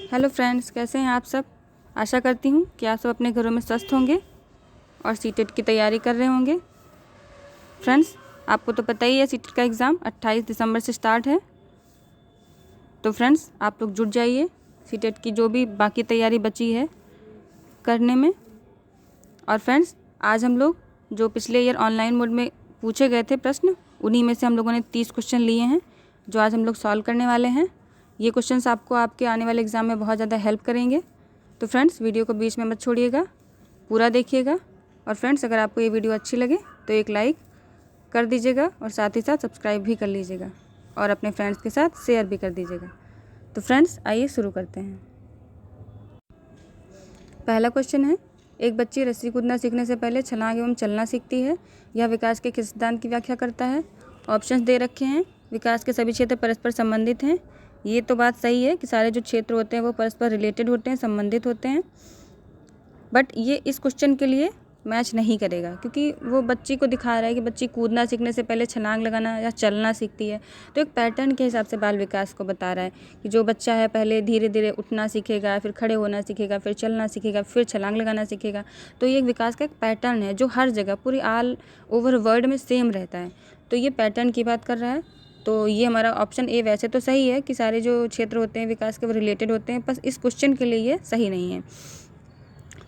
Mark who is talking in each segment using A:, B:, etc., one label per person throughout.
A: Hello friends, कैसे हैं आप सब। आशा करती हूँ कि आप सब अपने घरों में स्वस्थ होंगे और सीटेट की तैयारी कर रहे होंगे। फ्रेंड्स, आपको तो पता ही है सीटेट का एग्ज़ाम 28 दिसंबर से स्टार्ट है। तो फ्रेंड्स, आप लोग जुट जाइए सीटेट की जो भी बाकी तैयारी बची है करने में। और फ्रेंड्स, आज हम लोग जो पिछले ईयर ऑनलाइन मोड में पूछे गए थे प्रश्न, उन्हीं में से हम लोगों ने 30 क्वेश्चन लिए हैं जो आज हम लोग सॉल्व करने वाले हैं। ये क्वेश्चंस आपको आपके आने वाले एग्ज़ाम में बहुत ज़्यादा हेल्प करेंगे। तो फ्रेंड्स, वीडियो को बीच में मत छोड़िएगा, पूरा देखिएगा। और फ्रेंड्स, अगर आपको ये वीडियो अच्छी लगे तो एक लाइक कर दीजिएगा और साथ ही साथ सब्सक्राइब भी कर लीजिएगा और अपने फ्रेंड्स के साथ शेयर भी कर दीजिएगा। तो फ्रेंड्स, आइए शुरू करते हैं। पहला क्वेश्चन है, एक बच्ची रस्सी कूदना सीखने से पहले छलांग एवं चलना सीखती है। यह विकास के किस सिद्धांत की व्याख्या करता है। ऑप्शंस दे रखे हैं। विकास के सभी क्षेत्र परस्पर संबंधित हैं। ये तो बात सही है कि सारे जो क्षेत्र होते हैं वो परस्पर रिलेटेड होते हैं, संबंधित होते हैं। बट ये इस क्वेश्चन के लिए मैच नहीं करेगा क्योंकि वो बच्ची को दिखा रहा है कि बच्ची कूदना सीखने से पहले छलांग लगाना या चलना सीखती है। तो एक पैटर्न के हिसाब से बाल विकास को बता रहा है कि जो बच्चा है पहले धीरे धीरे उठना सीखेगा, फिर खड़े होना सीखेगा, फिर चलना सीखेगा, फिर छलांग लगाना सीखेगा। तो ये एक विकास का एक पैटर्न है जो हर जगह पूरी ऑल ओवर वर्ल्ड में सेम रहता है। तो ये पैटर्न की बात कर रहा है। तो ये हमारा ऑप्शन ए वैसे तो सही है कि सारे जो क्षेत्र होते हैं विकास के वो रिलेटेड होते हैं, बस इस क्वेश्चन के लिए ये सही नहीं है।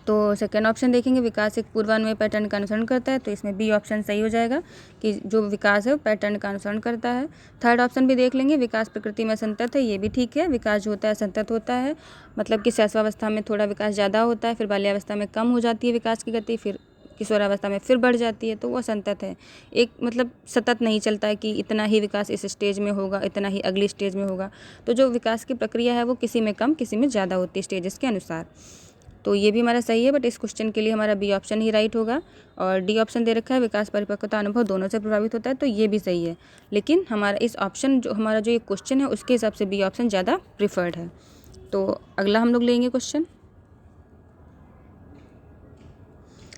A: तो सेकेंड ऑप्शन देखेंगे, विकास एक पूर्वान्वयी पैटर्न का अनुसरण करता है। तो इसमें बी ऑप्शन सही हो जाएगा कि जो विकास है वो पैटर्न का अनुसरण करता है। थर्ड ऑप्शन भी देख लेंगे, विकास प्रकृति में असंतत है। ये भी ठीक है, विकास जो होता है असंतत होता है, मतलब कि शैशवावस्था में थोड़ा विकास ज़्यादा होता है, फिर बाल्यावस्था में कम हो जाती है विकास की गति, फिर किशोरावस्था में फिर बढ़ जाती है। तो वो असंतत है, एक मतलब सतत नहीं चलता है कि इतना ही विकास इस स्टेज में होगा, इतना ही अगली स्टेज में होगा। तो जो विकास की प्रक्रिया है वो किसी में कम किसी में ज़्यादा होती है स्टेजेस के अनुसार। तो ये भी हमारा सही है, बट इस क्वेश्चन के लिए हमारा बी ऑप्शन ही राइट होगा। और डी ऑप्शन दे रखा है, विकास परिपक्वता अनुभव दोनों से प्रभावित होता है। तो ये भी सही है, लेकिन हमारा इस ऑप्शन जो हमारा जो ये क्वेश्चन है उसके हिसाब से बी ऑप्शन ज़्यादा प्रिफर्ड है। तो अगला हम लोग लेंगे क्वेश्चन।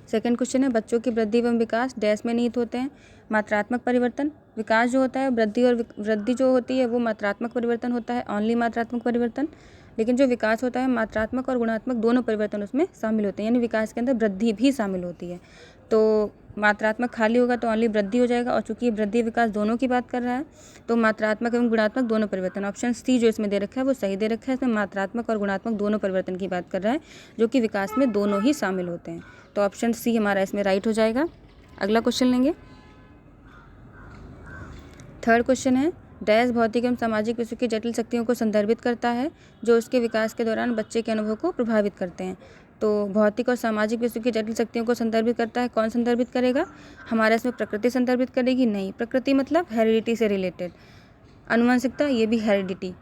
A: सेकंड क्वेश्चन है, बच्चों की वृद्धि एवं विकास डैश में निहित होते हैं। मात्रात्मक परिवर्तन। विकास जो होता है वृद्धि जो होती है वो मात्रात्मक परिवर्तन होता है, ओनली मात्रात्मक परिवर्तन। लेकिन जो विकास होता है मात्रात्मक और गुणात्मक दोनों परिवर्तन उसमें शामिल होते हैं, यानी विकास के अंदर वृद्धि भी शामिल होती है। तो मात्रात्मक खाली होगा तो ओनली वृद्धि हो जाएगा, और चूंकि वृद्धि विकास दोनों की बात कर रहा है तो मात्रात्मक एवं गुणात्मक दोनों परिवर्तन। ऑप्शन सी जो इसमें दे रखा है वो सही दे रखा है। इसमें मात्रात्मक और गुणात्मक दोनों परिवर्तन की बात कर रहा है जो कि विकास में दोनों ही शामिल होते हैं। तो ऑप्शन सी हमारा इसमें राइट हो जाएगा। अगला क्वेश्चन लेंगे। थर्ड क्वेश्चन है, डैश भौतिक एवं सामाजिक विश्व की जटिल शक्तियों को संदर्भित करता है जो उसके विकास के दौरान बच्चे के अनुभव को प्रभावित करते हैं। तो भौतिक और सामाजिक विश्व की जटिल शक्तियों को संदर्भित करता है, कौन संदर्भित करेगा हमारा इसमें प्रकृति संदर्भित करेगी। नहीं, प्रकृति मतलब हेरिडिटी से रिलेटेड। आनुवंशिकता ये भी हेरिडिटी,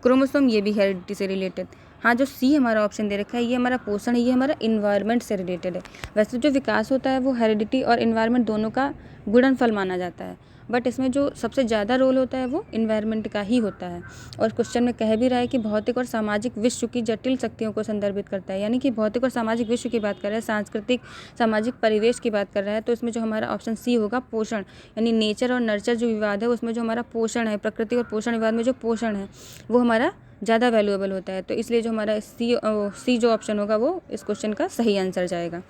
A: क्रोमोसोम ये भी हेरिडिटी से रिलेटेड। हाँ, जो सी हमारा ऑप्शन दे रखा है ये हमारा पोषण है, ये हमारा इन्वायरमेंट से रिलेटेड है। वैसे जो विकास होता है वो हेरिडिटी और इन्वायरमेंट दोनों का गुणनफल माना जाता है, बट इसमें जो सबसे ज़्यादा रोल होता है वो इन्वायरमेंट का ही होता है। और क्वेश्चन में कह भी रहा है कि भौतिक और सामाजिक विश्व की जटिल शक्तियों को संदर्भित करता है, यानी कि भौतिक और सामाजिक विश्व की बात कर रहा है, सांस्कृतिक सामाजिक परिवेश की बात कर रहा है। तो इसमें जो हमारा ऑप्शन सी होगा पोषण, यानी नेचर और नर्चर जो विवाद है उसमें जो हमारा पोषण है, प्रकृति और पोषण विवाद में जो पोषण है वो हमारा ज़्यादा वैल्यूएबल होता है। तो इसलिए जो हमारा सी जो ऑप्शन होगा वो इस क्वेश्चन का सही आंसर जाएगा।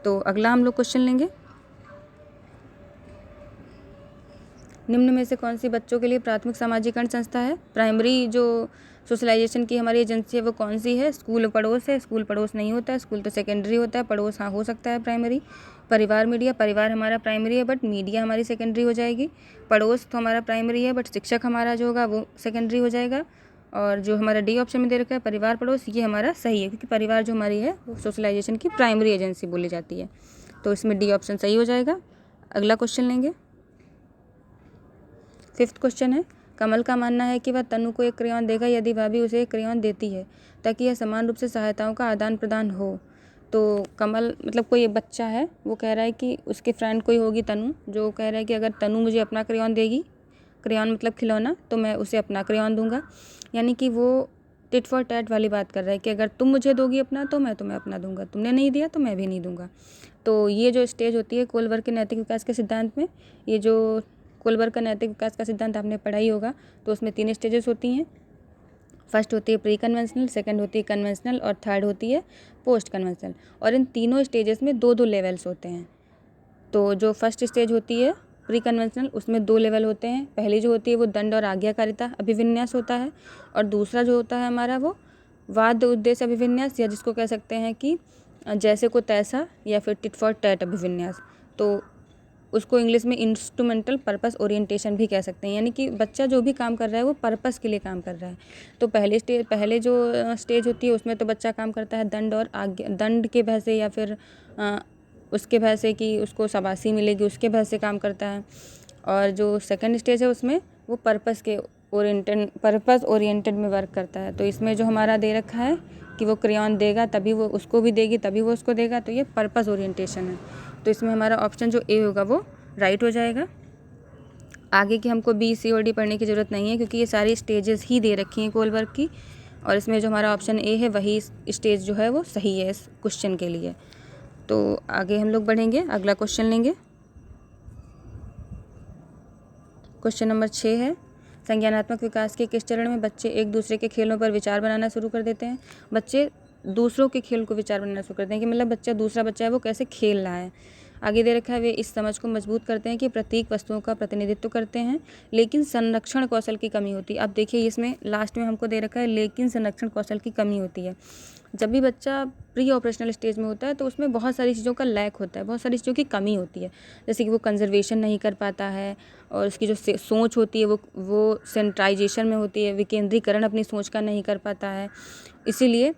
A: तो अगला हम लोग क्वेश्चन लेंगे। निम्न में से कौन सी बच्चों के लिए प्राथमिक सामाजिकरण संस्था है। प्राइमरी जो सोशलाइजेशन की हमारी एजेंसी है वो कौन सी है। स्कूल पड़ोस है, स्कूल पड़ोस नहीं होता है, स्कूल तो सेकेंडरी होता है, पड़ोस हाँ हो सकता है प्राइमरी। परिवार मीडिया, परिवार हमारा प्राइमरी है बट मीडिया हमारी सेकेंडरी हो जाएगी। पड़ोस तो हमारा प्राइमरी है बट शिक्षक हमारा जो होगा वो सेकेंडरी हो जाएगा। और जो हमारा डी ऑप्शन में दे रखा है परिवार पड़ोस, ये हमारा सही है क्योंकि परिवार जो हमारी है वो सोशलाइजेशन की प्राइमरी एजेंसी बोली जाती है। तो इसमें डी ऑप्शन सही हो जाएगा। अगला क्वेश्चन लेंगे। फिफ्थ क्वेश्चन है, कमल का मानना है कि वह तनु को एक क्रेयॉन देगा यदि वह भी उसे एक क्रेयॉन देती है ताकि यह समान रूप से सहायताओं का आदान प्रदान हो। तो कमल मतलब कोई एक बच्चा है वो कह रहा है कि उसके फ्रेंड कोई होगी तनु, जो कह रहा है कि अगर तनु मुझे अपना क्रेयॉन देगी, क्रेयॉन मतलब खिलौना, तो मैं उसे अपना क्रेयॉन दूंगा। यानी कि वो टिट फॉर टैट वाली बात कर रहा है कि अगर तुम मुझे दोगी अपना तो मैं तुम्हें अपना दूंगा, तुमने नहीं दिया तो मैं भी नहीं दूंगा। तो ये जो स्टेज होती है कोलबर्ग के नैतिक विकास के सिद्धांत में, ये जो कोलबर्ग का नैतिक विकास का सिद्धांत आपने पढ़ा ही होगा, तो उसमें 3 स्टेजेस होती हैं। फर्स्ट होती है प्री कन्वेंशनल, सेकंड होती है कन्वेंशनल और थर्ड होती है पोस्ट कन्वेंशनल। और इन तीनों स्टेजेस में 2-2 लेवल्स होते हैं। तो जो फर्स्ट स्टेज होती है प्री कन्वेंशनल, उसमें 2 लेवल होते हैं। पहली जो होती है वो दंड और आज्ञाकारिता अभिविन्यास होता है, और दूसरा जो होता है हमारा वो वाद उद्देश्य अभिविन्यास, या जिसको कह सकते हैं कि जैसे को तैसा, या फिर टिट फॉर टैट अभिविन्यास। तो उसको इंग्लिश में इंस्ट्रूमेंटल पर्पस ओरिएंटेशन भी कह सकते हैं, यानी कि बच्चा जो भी काम कर रहा है वो पर्पस के लिए काम कर रहा है। तो पहले जो स्टेज होती है उसमें तो बच्चा काम करता है दंड और आज्ञा, दंड के भय से, या फिर उसके भय से कि उसको शाबाशी मिलेगी, उसके भय से काम करता है। और जो सेकंड स्टेज है उसमें वो पर्पस ओरिएंटेड में वर्क करता है। तो इसमें जो हमारा दे रखा है कि वो क्रेयॉन देगा तभी वो उसको भी देगी, तभी वो उसको देगा, तो ये पर्पस ओरिएंटेशन है। तो इसमें हमारा ऑप्शन जो ए होगा वो राइट हो जाएगा। आगे की हमको बी, सी और डी पढ़ने की ज़रूरत नहीं है, क्योंकि ये सारी स्टेजेस ही दे रखी हैं कोलबर्ग की, और इसमें जो हमारा ऑप्शन ए है वही स्टेज जो है वो सही है इस क्वेश्चन के लिए। तो आगे हम लोग बढ़ेंगे, अगला क्वेश्चन लेंगे। क्वेश्चन नंबर 6 है, संज्ञानात्मक विकास के किस चरण में बच्चे एक दूसरे के खेलों पर विचार बनाना शुरू कर देते हैं? बच्चे दूसरों के खेल को विचार बनाना शुरू करते हैं, कि मतलब दूसरा बच्चा है वो कैसे खेल रहा है। आगे दे रखा है, वे इस समझ को मजबूत करते हैं कि प्रतीक वस्तुओं का प्रतिनिधित्व करते हैं, लेकिन संरक्षण कौशल की कमी होती है। अब देखिए इसमें लास्ट में हमको दे रखा है लेकिन संरक्षण कौशल की कमी होती है। जब भी बच्चा प्री ऑपरेशनल स्टेज में होता है तो उसमें बहुत सारी चीज़ों का लैक होता है, बहुत सारी चीज़ों की कमी होती है, जैसे कि वो कंजर्वेशन नहीं कर पाता है, और उसकी जो सोच होती है वो सेंट्राइजेशन में होती है, विकेंद्रीकरण अपनी सोच का नहीं कर पाता है। इसीलिए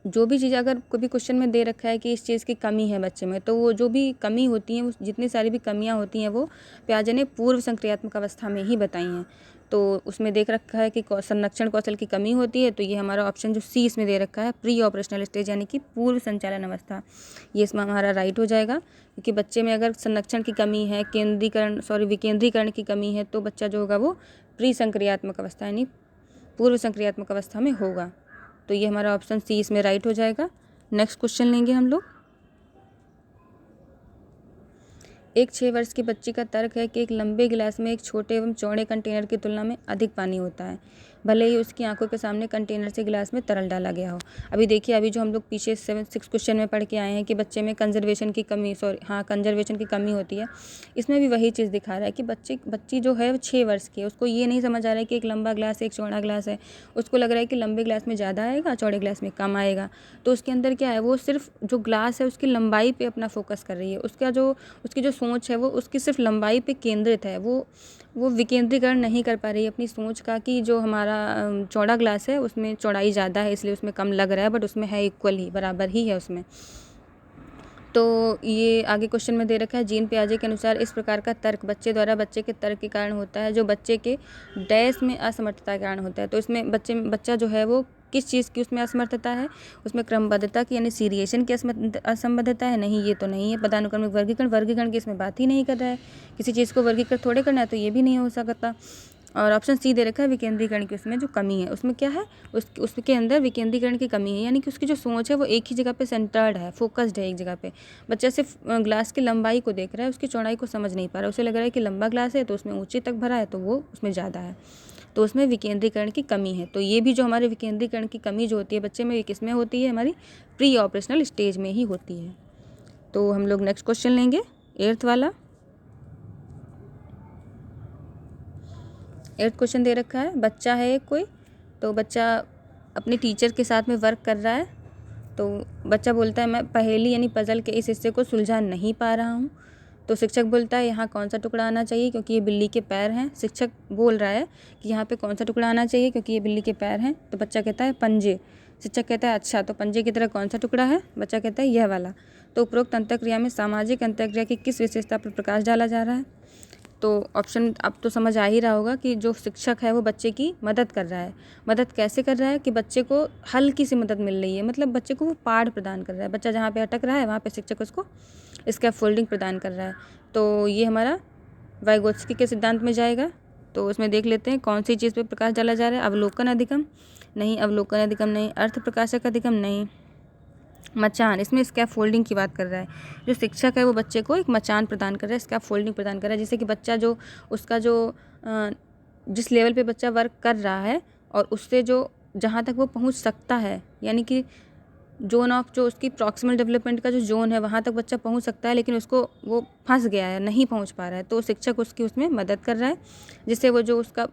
A: जो भी चीज़ अगर कभी क्वेश्चन में दे रखा है कि इस चीज़ की कमी है बच्चे में, तो वो जो भी कमी होती हैं, वो जितनी सारी भी कमियां होती हैं वो पियाजे ने पूर्व संक्रियात्मक अवस्था में ही बताई हैं। तो उसमें देख रखा है कि संरक्षण कौशल की कमी होती है, तो ये हमारा ऑप्शन जो सी इसमें दे रखा है प्री ऑपरेशनल स्टेज, यानी कि पूर्व संचालन अवस्था, ये इसमें हमारा राइट हो जाएगा। क्योंकि बच्चे में अगर संरक्षण की कमी है, विकेंद्रीकरण की कमी है, तो बच्चा जो होगा वो प्री संक्रियात्मक अवस्था यानी पूर्व संक्रियात्मक अवस्था में होगा। तो ये हमारा ऑप्शन सी इसमें राइट हो जाएगा। नेक्स्ट क्वेश्चन लेंगे हम लोग। एक 6 वर्ष की बच्ची का तर्क है कि एक लंबे गिलास में एक छोटे एवं चौड़े कंटेनर की तुलना में अधिक पानी होता है, भले ही उसकी आंखों के सामने कंटेनर से गिलास में तरल डाला गया हो। अभी देखिए, अभी जो हम लोग पीछे 7-6 क्वेश्चन में पढ़ के आए हैं कि बच्चे में कंजर्वेशन की कमी होती है, इसमें भी वही चीज़ दिखा रहा है कि बच्ची जो है 6 वर्ष की है, उसको ये नहीं समझ आ रहा है कि एक लंबा ग्लास एक चौड़ा ग्लास है। उसको लग रहा है कि लंबे ग्लास में ज़्यादा आएगा, चौड़े ग्लास में कम आएगा। तो उसके अंदर क्या है, वो सिर्फ जो ग्लास है उसकी लंबाई पे अपना फोकस कर रही है। उसकी जो सोच है वो उसकी सिर्फ लंबाई पे केंद्रित है। वो विकेंद्रीकरण नहीं कर पा रही है अपनी सोच का, कि जो हमारा चौड़ा ग्लास है उसमें चौड़ाई ज़्यादा है इसलिए उसमें कम लग रहा है, बट उसमें है इक्वल ही, बराबर ही है उसमें। तो ये आगे क्वेश्चन में दे रखा है, जीन पियाजे के अनुसार इस प्रकार का तर्क बच्चे द्वारा बच्चे के तर्क के कारण होता है जो बच्चे के डैश में असमर्थता के कारण होता है। तो इसमें बच्चा जो है वो किस चीज़ की उसमें असमर्थता है, उसमें क्रमबद्धता की यानी सीरिएशन की असंबद्धता है? नहीं, ये तो नहीं है। पदानुक्रमिक वर्गीकरण की इसमें बात ही नहीं कर रहा है, किसी चीज़ को वर्गीकृत थोड़े करना है, तो ये भी नहीं हो सकता। और ऑप्शन सी दे रखा है विकेंद्रीकरण की उसमें जो कमी है, उसमें क्या है, उसके अंदर विकेंद्रीकरण की कमी है, यानी कि उसकी जो सोच है वो एक ही जगह पे सेंटर्ड है, फोकस्ड है एक जगह पे। बच्चा सिर्फ ग्लास की लंबाई को देख रहा है, उसकी चौड़ाई को समझ नहीं पा रहा। उसे लग रहा है कि लंबा ग्लास है तो उसमें ऊंची तक भरा है तो वो उसमें ज़्यादा है, तो उसमें विकेंद्रीकरण की कमी है। तो ये भी जो हमारे विकेंद्रीकरण की कमी जो होती है बच्चे में, ये किस में होती है, हमारी प्री ऑपरेशनल स्टेज में ही होती है। तो हम लोग नेक्स्ट क्वेश्चन लेंगे, 8th वाला। 8th क्वेश्चन दे रखा है, बच्चा है कोई, तो बच्चा अपने टीचर के साथ में वर्क कर रहा है। तो बच्चा बोलता है मैं पहेली यानी पजल के इस हिस्से को सुलझा नहीं पा रहा हूँ। तो शिक्षक बोलता है यहाँ कौन सा टुकड़ा आना चाहिए क्योंकि ये बिल्ली के पैर हैं। शिक्षक बोल रहा है कि यहाँ पे कौन सा टुकड़ा आना चाहिए क्योंकि ये बिल्ली के पैर हैं। तो बच्चा कहता है पंजे। शिक्षक कहता है अच्छा, तो पंजे की तरह कौन सा टुकड़ा है? बच्चा कहता है यह वाला। तो उपरोक्त अंतःक्रिया में सामाजिक अंतःक्रिया की किस विशेषता पर प्रकाश डाला जा रहा है? तो ऑप्शन अब तो समझ आ ही रहा होगा कि जो शिक्षक है वो बच्चे की मदद कर रहा है। मदद कैसे कर रहा है कि बच्चे को हल्की सी मदद मिल रही है, मतलब बच्चे को वो पाठ प्रदान कर रहा है। बच्चा जहाँ पे अटक रहा है वहाँ पे शिक्षक उसको स्कैफोल्डिंग प्रदान कर रहा है। तो ये हमारा वाइगोत्स्की के सिद्धांत में जाएगा। तो उसमें देख लेते हैं कौन सी चीज़ पे प्रकाश डाला जा रहा है। अवलोकन अधिगम नहीं, अवलोकन अधिगम नहीं, अर्थ प्रकाशक अधिगम नहीं, मचान, इसमें स्कैफोल्डिंग की बात कर रहा है। जो शिक्षक है वो बच्चे को एक मचान प्रदान कर रहा है, स्कैफोल्डिंग प्रदान कर रहा है, जिससे कि बच्चा जो उसका जो जिस लेवल पे बच्चा वर्क कर रहा है और उससे जो जहाँ तक वो पहुँच सकता है, यानी कि जोन ऑफ जो उसकी प्रॉक्सिमल डेवलपमेंट का जो जोन है वहाँ तक बच्चा पहुँच सकता है, लेकिन उसको वो फंस गया है, नहीं पहुँच पा रहा है, तो शिक्षक उसकी उसमें मदद कर रहा है जिससे वो जो उसका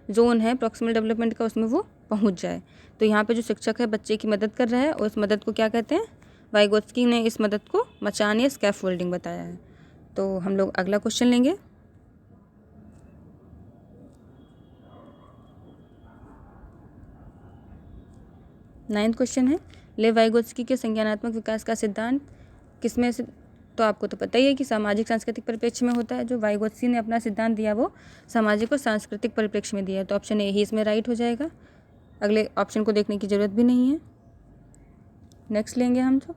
A: जोन है प्रॉक्सिमल डेवलपमेंट का उसमें वो पहुँच जाए। तो यहाँ पे जो शिक्षक है बच्चे की मदद कर रहा है और इस मदद को क्या कहते हैं? वाइगोत्स्की ने इस मदद को मचान या स्कैफोल्डिंग बताया है। तो हम लोग अगला क्वेश्चन लेंगे। नाइन्थ क्वेश्चन है, लेव वाइगोत्स्की के संज्ञानात्मक विकास का सिद्धांत किसमें से? तो आपको तो पता ही है कि सामाजिक सांस्कृतिक परिप्रेक्ष्य में होता है। जो वाइगोत्स्की ने अपना सिद्धांत दिया वो सामाजिक और सांस्कृतिक परिप्रेक्ष्य में दिया है, तो ऑप्शन ए ही इसमें राइट हो जाएगा। अगले ऑप्शन को देखने की ज़रूरत भी नहीं है। नेक्स्ट लेंगे हम तो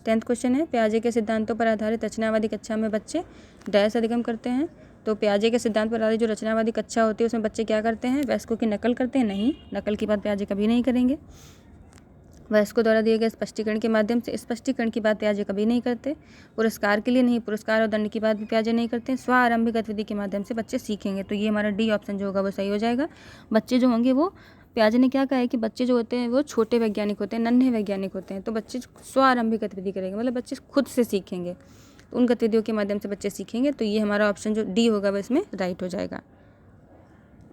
A: 10th क्वेश्चन है, पियाजे के सिद्धांतों पर आधारित रचनावादी कक्षा में बच्चे डैश अधिगम करते हैं। तो पियाजे के सिद्धांत पर आधारित जो रचनावादी कक्षा होती है उसमें बच्चे क्या करते हैं? वयस्कों की नकल करते हैं? नहीं, नकल की बात पियाजे कभी नहीं करेंगे। वयस्कों द्वारा दिए गए स्पष्टीकरण के माध्यम से स्पष्टीकरण की बात पियाजे कभी नहीं करते। पुरस्कार के लिए नहीं, पुरस्कार और दंड की बात भी पियाजे नहीं करते। स्व आरंभिक गतिविधि के माध्यम से बच्चे सीखेंगे, तो ये हमारा डी ऑप्शन जो होगा वो सही हो जाएगा। बच्चे जो होंगे वो, पियाजे ने क्या कहा है कि बच्चे जो होते हैं वो छोटे वैज्ञानिक होते हैं, नन्हे वैज्ञानिक होते हैं, तो बच्चे स्व आरंभिक गतिविधि करेंगे, मतलब बच्चे खुद से सीखेंगे, तो उन गतिविधियों के माध्यम से बच्चे सीखेंगे, तो ये हमारा ऑप्शन जो डी होगा वो इसमें राइट हो जाएगा।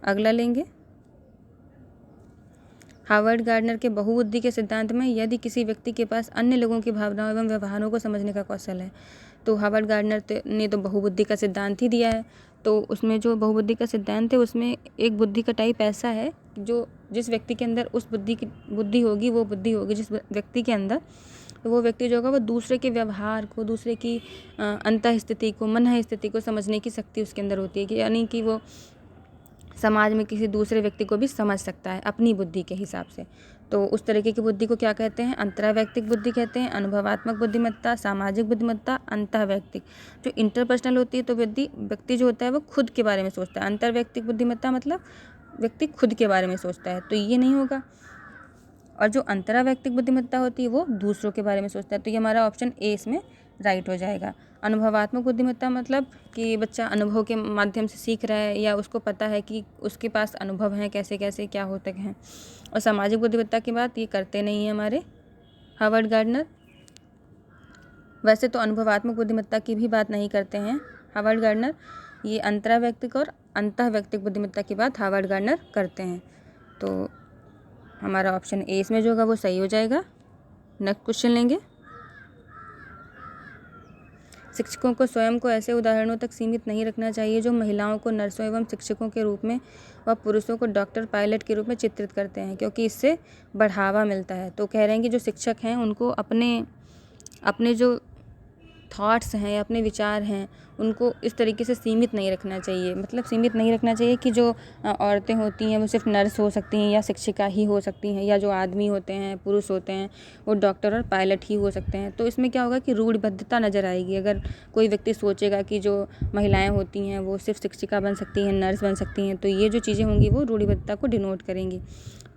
A: अगला लेंगे, हावर्ड गार्डनर के बहुबुद्धि के सिद्धांत में यदि किसी व्यक्ति के पास अन्य लोगों की भावनाओं एवं व्यवहारों को समझने का कौशल है, तो हावर्ड गार्डनर ने तो बहुबुद्धि का सिद्धांत ही दिया है। तो उसमें जो बहुबुद्धि का सिद्धांत है उसमें एक बुद्धि का टाइप ऐसा है जो जिस व्यक्ति के अंदर उस बुद्धि होगी वो बुद्धि होगी जिस व्यक्ति के अंदर, तो वो व्यक्ति जो होगा वो दूसरे के व्यवहार को, दूसरे की अंतः स्थिति को, मन स्थिति को समझने की शक्ति उसके अंदर होती है, कि यानी कि वो समाज में किसी दूसरे व्यक्ति को भी समझ सकता है अपनी बुद्धि के हिसाब से। तो उस तरीके की बुद्धि को क्या कहते हैं? अंतरावैयक्तिक बुद्धि कहते हैं। अनुभवात्मक बुद्धिमत्ता, सामाजिक बुद्धिमत्ता, अंतःवैयक्तिक। जो इंटरपर्सनल होती है तो व्यक्ति जो होता है वो खुद के बारे में सोचता है। अंतर्वैयक्तिक बुद्धिमत्ता मतलब व्यक्ति खुद के बारे में सोचता है, तो ये नहीं होगा। और जो अंतरावैयक्तिक बुद्धिमत्ता होती है वो दूसरों के बारे में सोचता है, तो ये हमारा ऑप्शन ए इसमें राइट हो जाएगा। अनुभवात्मक बुद्धिमत्ता मतलब कि बच्चा अनुभव के माध्यम से सीख रहा है या उसको पता है कि उसके पास अनुभव हैं कैसे कैसे क्या होते हैं। और सामाजिक बुद्धिमत्ता की बात ये करते नहीं है हमारे हावर्ड गार्डनर। वैसे तो अनुभवात्मक बुद्धिमत्ता की भी बात नहीं करते हैं हावर्ड गार्डनर, ये अंतरावैयक्तिक और अंतःवैयक्तिक बुद्धिमत्ता की बात हावर्ड गार्डनर करते हैं, तो हमारा ऑप्शन ए इसमें जो होगा वो सही हो जाएगा। नेक्स्ट क्वेश्चन लेंगे, शिक्षकों को स्वयं को ऐसे उदाहरणों तक सीमित नहीं रखना चाहिए जो महिलाओं को नर्सों एवं शिक्षकों के रूप में व पुरुषों को डॉक्टर, पायलट के रूप में चित्रित करते हैं, क्योंकि इससे बढ़ावा मिलता है। तो कह रहे हैं कि जो शिक्षक हैं उनको अपने जो थॉट्स हैं या अपने विचार हैं उनको इस तरीके से सीमित नहीं रखना चाहिए। मतलब सीमित नहीं रखना चाहिए कि जो औरतें होती हैं वो सिर्फ नर्स हो सकती हैं या शिक्षिका ही हो सकती हैं, या जो आदमी होते हैं, पुरुष होते हैं, वो डॉक्टर और पायलट ही हो सकते हैं। तो इसमें क्या होगा कि रूढ़िबद्धता नज़र आएगी। अगर कोई व्यक्ति सोचेगा कि जो महिलाएँ होती हैं वो सिर्फ शिक्षिका बन सकती हैं, नर्स बन सकती हैं, तो ये जो चीज़ें होंगी वो रूढ़िबद्धता को डिनोट करेंगी।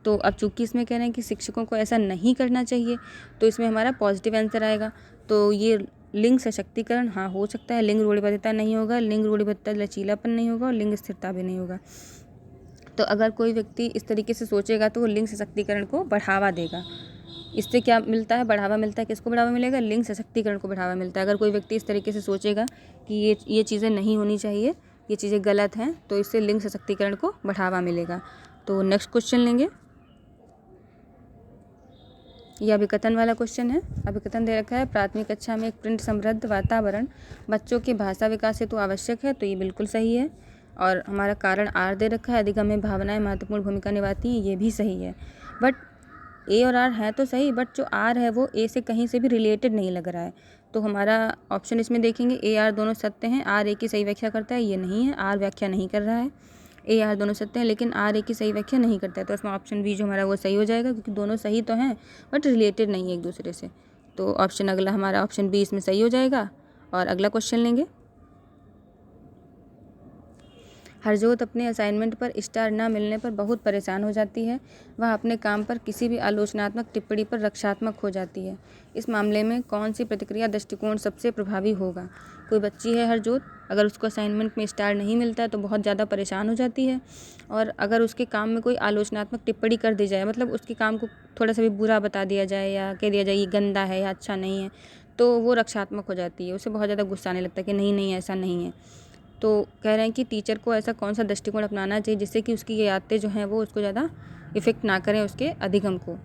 A: तो अब चूँकि इसमें कह रहे हैं कि शिक्षकों को ऐसा नहीं करना चाहिए, तो इसमें हमारा पॉजिटिव आंसर आएगा। तो ये लिंग सशक्तिकरण हाँ हो सकता है, लिंग रूढ़िबद्धता नहीं होगा, लिंग रूढ़िबद्धता लचीलापन नहीं होगा और लिंग स्थिरता भी नहीं होगा। तो अगर कोई व्यक्ति इस तरीके से सोचेगा तो वो लिंग सशक्तिकरण को बढ़ावा देगा। इससे क्या मिलता है? बढ़ावा मिलता है। किसको बढ़ावा मिलेगा? लिंग सशक्तिकरण को बढ़ावा मिलता है। अगर कोई व्यक्ति इस तरीके से सोचेगा कि ये चीज़ें नहीं होनी चाहिए, ये चीज़ें गलत हैं, तो इससे लिंग सशक्तिकरण को बढ़ावा मिलेगा। तो नेक्स्ट क्वेश्चन लेंगे, यह अभिकथन वाला क्वेश्चन है। अभिकथन दे रखा है, प्राथमिक कक्षा में एक प्रिंट समृद्ध वातावरण बच्चों के भाषा विकास हेतु आवश्यक है, तो ये बिल्कुल सही है। और हमारा कारण आर दे रखा है, अधिगम में भावनाएं महत्वपूर्ण भूमिका निभाती हैं, ये भी सही है। बट ए और आर हैं तो सही, बट जो आर है वो ए से कहीं से भी रिलेटेड नहीं लग रहा है, तो हमारा ऑप्शन इसमें देखेंगे ए आर दोनों सत्य हैं। आर ए की सही व्याख्या करता है, ये नहीं है, आर व्याख्या नहीं कर रहा है। ए आर दोनों सत्य हैं लेकिन आर ए की सही व्याख्या नहीं करता है, तो इसमें ऑप्शन बी जो हमारा वो सही हो जाएगा, क्योंकि दोनों सही तो हैं बट रिलेटेड नहीं है एक दूसरे से। तो ऑप्शन अगला हमारा ऑप्शन बी इसमें सही हो जाएगा। और अगला क्वेश्चन लेंगे, हरजोत अपने असाइनमेंट पर स्टार न मिलने पर बहुत परेशान हो जाती है। वह अपने काम पर किसी भी आलोचनात्मक टिप्पणी पर रक्षात्मक हो जाती है। इस मामले में कौन सी प्रतिक्रिया दृष्टिकोण सबसे प्रभावी होगा? कोई बच्ची है हरजोत, अगर उसको असाइनमेंट में स्टार नहीं मिलता है तो बहुत ज़्यादा परेशान हो जाती है, और अगर उसके काम में कोई आलोचनात्मक टिप्पणी कर दी जाए, मतलब उसके काम को थोड़ा सा भी बुरा बता दिया जाए या कह दिया जाए ये गंदा है या अच्छा नहीं है, तो वो रक्षात्मक हो जाती है। उसे बहुत ज़्यादा गुस्सा आने लगता है कि नहीं नहीं ऐसा नहीं है। तो कह रहे हैं कि टीचर को ऐसा कौन सा दृष्टिकोण अपनाना चाहिए जिससे कि उसकी ये आदतें जो हैं वो उसको ज़्यादा इफ़ेक्ट ना करें उसके अधिगम को।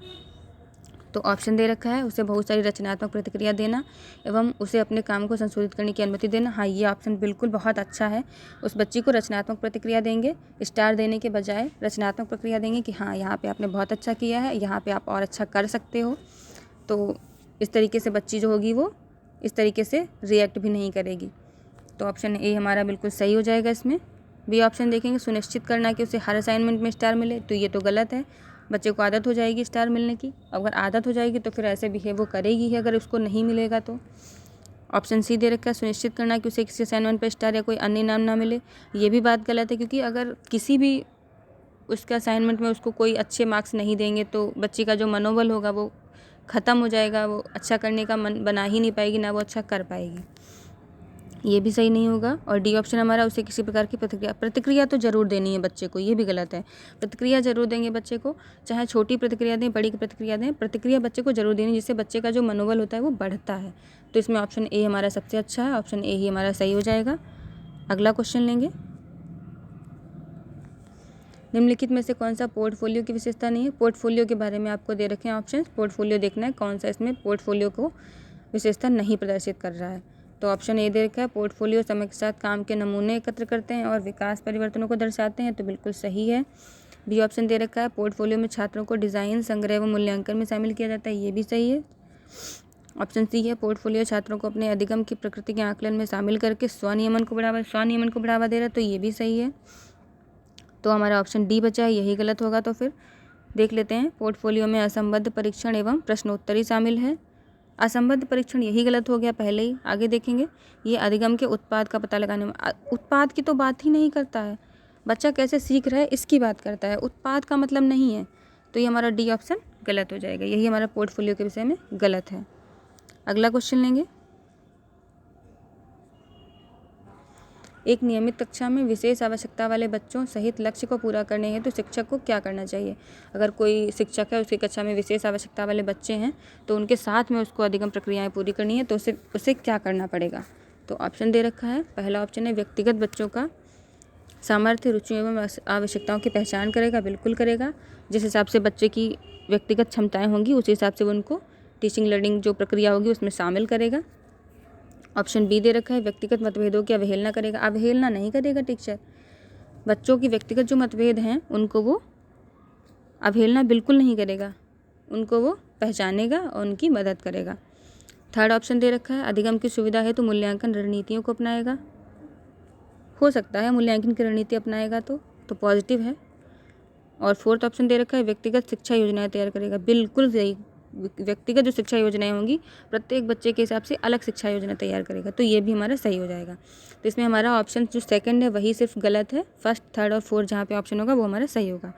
A: तो ऑप्शन दे रखा है, उसे बहुत सारी रचनात्मक प्रतिक्रिया देना एवं उसे अपने काम को संशोधित करने की अनुमति देना। हाँ, ये ऑप्शन बिल्कुल बहुत अच्छा है। उस बच्ची को रचनात्मक प्रतिक्रिया देंगे, स्टार देने के बजाय रचनात्मक प्रतिक्रिया देंगे कि हाँ यहाँ पे आपने बहुत अच्छा किया है, यहाँ पे आप और अच्छा कर सकते हो। तो इस तरीके से बच्ची जो होगी वो इस तरीके से रिएक्ट भी नहीं करेगी। तो ऑप्शन ए हमारा बिल्कुल सही हो जाएगा। इसमें बी ऑप्शन देखेंगे, सुनिश्चित करना कि उसे हर असाइनमेंट में स्टार मिले, तो ये तो गलत है। बच्चे को आदत हो जाएगी स्टार मिलने की, अगर आदत हो जाएगी तो फिर ऐसे बिहेव वो करेगी ही अगर उसको नहीं मिलेगा तो। ऑप्शन सी दे रखा है, सुनिश्चित करना कि उसे किसी असाइनमेंट पर स्टार या कोई अन्य इनाम ना मिले, ये भी बात गलत है, क्योंकि अगर किसी भी उसके असाइनमेंट में उसको कोई अच्छे मार्क्स नहीं देंगे तो बच्ची का जो मनोबल होगा वो ख़त्म हो जाएगा, वो अच्छा करने का मन बना ही नहीं पाएगी, ना वो अच्छा कर पाएगी। ये भी सही नहीं होगा। और डी ऑप्शन हमारा, उसे किसी प्रकार की प्रतिक्रिया तो ज़रूर देनी है बच्चे को, ये भी गलत है। प्रतिक्रिया ज़रूर देंगे बच्चे को, चाहे छोटी प्रतिक्रिया दें बड़ी प्रतिक्रिया दें, प्रतिक्रिया बच्चे को ज़रूर देनी जिससे बच्चे का जो मनोबल होता है वो बढ़ता है। तो इसमें ऑप्शन ए हमारा सबसे अच्छा है, ऑप्शन ए ही हमारा सही हो जाएगा। अगला क्वेश्चन लेंगे, निम्नलिखित में से कौन सा पोर्टफोलियो की विशेषता नहीं है? पोर्टफोलियो के बारे में आपको दे रखे हैं ऑप्शन, पोर्टफोलियो देखना है कौन सा इसमें पोर्टफोलियो को विशेषता नहीं प्रदर्शित कर रहा है। तो ऑप्शन ए दे रखा है, पोर्टफोलियो समय के साथ काम के नमूने एकत्र करते हैं और विकास परिवर्तनों को दर्शाते हैं, तो बिल्कुल सही है। बी ऑप्शन दे रखा है, पोर्टफोलियो में छात्रों को डिज़ाइन, संग्रह व मूल्यांकन में शामिल किया जाता है, ये भी सही है। ऑप्शन सी है, पोर्टफोलियो छात्रों को अपने अधिगम की प्रकृति के आकलन में शामिल करके स्वनियमन को बढ़ावा दे रहा है, तो ये भी सही है। तो हमारा ऑप्शन डी बचा है, यही गलत होगा। तो फिर देख लेते हैं, पोर्टफोलियो में असंबद्ध परीक्षण एवं प्रश्नोत्तरी शामिल है। असंबद्ध परीक्षण यही गलत हो गया पहले ही, आगे देखेंगे। ये अधिगम के उत्पाद का पता लगाने में, उत्पाद की तो बात ही नहीं करता है, बच्चा कैसे सीख रहा है इसकी बात करता है, उत्पाद का मतलब नहीं है। तो ये हमारा डी ऑप्शन गलत हो जाएगा, यही हमारा पोर्टफोलियो के विषय में गलत है। अगला क्वेश्चन लेंगे, एक नियमित कक्षा में विशेष आवश्यकता वाले बच्चों सहित लक्ष्य को पूरा करने हेतु तो शिक्षक को क्या करना चाहिए? अगर कोई शिक्षक है, उसकी कक्षा में विशेष आवश्यकता वाले बच्चे हैं तो उनके साथ में उसको अधिगम प्रक्रियाएं पूरी करनी है, तो उसे क्या करना पड़ेगा? तो ऑप्शन दे रखा है, पहला ऑप्शन है व्यक्तिगत बच्चों का सामर्थ्य, रुचियों एवं आवश्यकताओं की पहचान करेगा, बिल्कुल करेगा। जिस हिसाब से बच्चे की व्यक्तिगत क्षमताएँ होंगी उस हिसाब से वो उनको टीचिंग लर्निंग जो प्रक्रिया होगी उसमें शामिल करेगा। ऑप्शन बी दे रखा है, व्यक्तिगत मतभेदों की अवहेलना करेगा, अवहेलना नहीं करेगा टीचर, बच्चों की व्यक्तिगत जो मतभेद हैं उनको वो अवहेलना बिल्कुल नहीं करेगा, उनको वो पहचानेगा और उनकी मदद करेगा। थर्ड ऑप्शन दे रखा है, अधिगम की सुविधा है तो मूल्यांकन रणनीतियों को अपनाएगा, हो सकता है मूल्यांकन की रणनीति अपनाएगा तो पॉजिटिव है। और फोर्थ ऑप्शन दे रखा है, व्यक्तिगत शिक्षा योजनाएं तैयार करेगा, बिल्कुल सही। व्यक्तिगत जो शिक्षा योजनाएं होंगी प्रत्येक बच्चे के हिसाब से अलग शिक्षा योजना तैयार करेगा, तो ये भी हमारा सही हो जाएगा। तो इसमें हमारा ऑप्शन जो सेकंड है वही सिर्फ गलत है, फर्स्ट थर्ड और फोर्थ जहाँ पे ऑप्शन होगा वो हमारा सही होगा।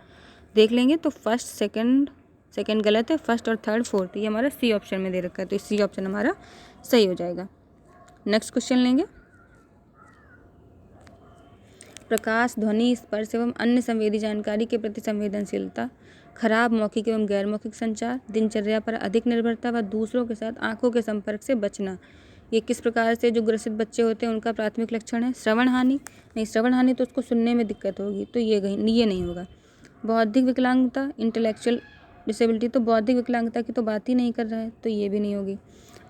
A: देख लेंगे तो फर्स्ट सेकंड गलत है, फर्स्ट और थर्ड फोर्थ ये हमारा सी ऑप्शन में दे रखा है, तो सी ऑप्शन हमारा सही हो जाएगा। नेक्स्ट क्वेश्चन लेंगे, प्रकाश, ध्वनि, स्पर्श एवं अन्य संवेदी जानकारी के प्रति संवेदनशीलता, खराब मौखिक एवं गैर मौखिक संचार, दिनचर्या पर अधिक निर्भरता व दूसरों के साथ आंखों के संपर्क से बचना, ये किस प्रकार से जो ग्रसित बच्चे होते हैं उनका प्राथमिक लक्षण है? श्रवण हानि, नहीं श्रवण हानि तो उसको सुनने में दिक्कत होगी, तो ये नहीं होगा। बौद्धिक विकलांगता, इंटेलेक्चुअल डिसेबिलिटी, तो बौद्धिक विकलांगता की तो बात ही नहीं कर रहा है, तो ये भी नहीं होगी।